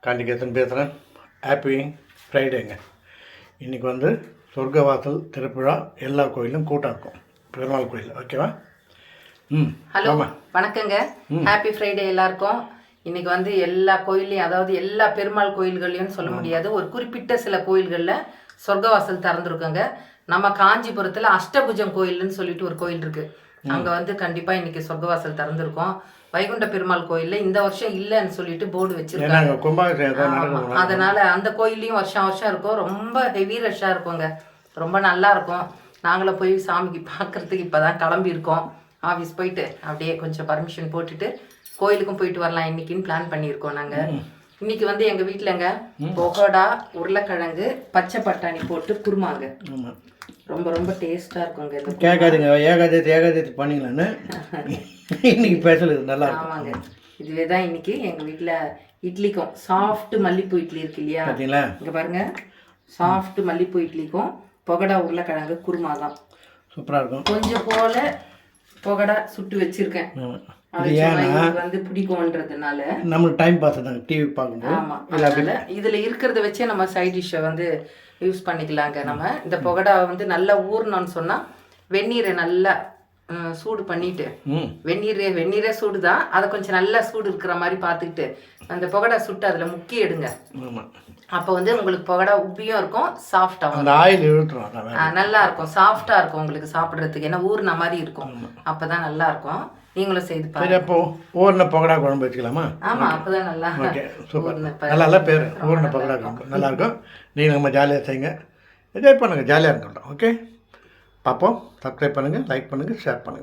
காண்டிகேசன் பேசுகிறேன். ஹாப்பி ஃப்ரைடேங்க. இன்றைக்கி வந்து சொர்க்கவாசல் திருவிழா எல்லா கோயிலும் கூட்டம் இருக்கும். பெருமாள் கோயில் ஓகேவா? ஹலோ வணக்கங்க. ஹாப்பி ஃப்ரைடே எல்லாருக்கும். இன்னைக்கு வந்து எல்லா கோயிலையும், அதாவது எல்லா பெருமாள் கோயில்கள்லையும் சொல்ல முடியாது, ஒரு குறிப்பிட்ட சில கோயில்களில் சொர்க்கவாசல் திறந்துருக்குங்க. நம்ம காஞ்சிபுரத்தில் அஷ்டபுஜம் கோயில்னு சொல்லிட்டு ஒரு கோயில் இருக்கு. அங்கே வந்து கண்டிப்பாக இன்னைக்கு சொர்க்கவாசல் திறந்துருக்கோம். வைகுண்ட பெருமாள் கோயிலில் இந்த வருஷம் இல்லைன்னு சொல்லிட்டு போர்டு வச்சிருக்காங்க. அதனால அந்த கோயிலையும் வருஷம் வருஷம் இருக்கும். ரொம்ப ஹெவி ரஷ்ஷாக இருக்குங்க. ரொம்ப நல்லா இருக்கும். நாங்களும் போய் சாமிக்கு பார்க்கறதுக்கு இப்போ தான் கிளம்பி இருக்கோம். ஆஃபீஸ் போயிட்டு அப்படியே கொஞ்சம் பர்மிஷன் போட்டுட்டு கோயிலுக்கும் போயிட்டு வரலாம் இன்னைக்குன்னு பிளான் பண்ணியிருக்கோம் நாங்கள். இன்னைக்கு வந்து எங்கள் வீட்டிலங்க பொகோடா, உருளைக்கிழங்கு, பச்சை பட்டாணி போட்டு குருமாங்க. ரொம்ப ரொம்ப டேஸ்ட்டாக இருக்குங்க. கேட்காதுங்க, ஏகாதசி பண்ணிங்களான்னு இன்னைக்கு ஸ்பெஷல் நல்லா இருக்கும். ஆமாங்க, இதுவே தான் இன்னைக்கு எங்கள் வீட்டில் இட்லிக்கும் சாஃப்ட் மல்லிப்பூ இட்லி இருக்கு இல்லையா, பார்த்தீங்களா? இங்கே பாருங்க, சாஃப்ட் மல்லிப்பூ இட்லிக்கும் பொகடா உருளைக்கிழங்கு குருமா தான் சூப்பராக இருக்கும். கொஞ்சம் போல பொகடா சுட்டு வச்சிருக்கேன். வந்து பிடிக்கும்ன்றதுனால நம்மளுக்கு டைம் பாஸ் தான் டிவி பார்க்கும்போது. ஆமாம், அதனால இதில் இருக்கிறத வச்சே நம்ம சைட் டிஷ்ஷை வந்து யூஸ் பண்ணிக்கலாங்க. நம்ம இந்த பொகடாவை வந்து நல்லா ஊறணும்னு சொன்னால் வெந்நீரை நல்லா சூடு பண்ணிட்டு, வெந்நீரே சூடு தான், அதை கொஞ்சம் நல்லா சூடு இருக்கிற மாதிரி பார்த்துக்கிட்டு அந்த பொகடா சுட்டு அதில் முக்கி எடுங்க. அப்போ வந்து உங்களுக்கு பொகடா உப்பியும் இருக்கும், சாஃப்டாகவும் நல்லா இருக்கும், சாஃப்டாக இருக்கும் உங்களுக்கு சாப்பிட்றதுக்கு. ஏன்னா ஊறின மாதிரி இருக்கும், அப்போ தான் நல்லா இருக்கும். நீங்களும் செய்து பாருங்க. அப்போ ஊர்ன பகடா குழம்பு வச்சுக்கலாமா? ஆமாம், அப்போ தான் நல்லா. Okay, super. நல்லா பேர் ஊர்ன பகடா குழம்பு நல்லாயிருக்கும். நீங்கள் நம்ம ஜாலியாக செய்யுங்க, என்ஜாய் பண்ணுங்கள், ஜாலியாக இருக்கட்டும். ஓகே, பார்ப்போம். சப்ஸ்கிரைப் பண்ணுங்கள், லைக் பண்ணுங்கள், ஷேர் பண்ணுங்கள்.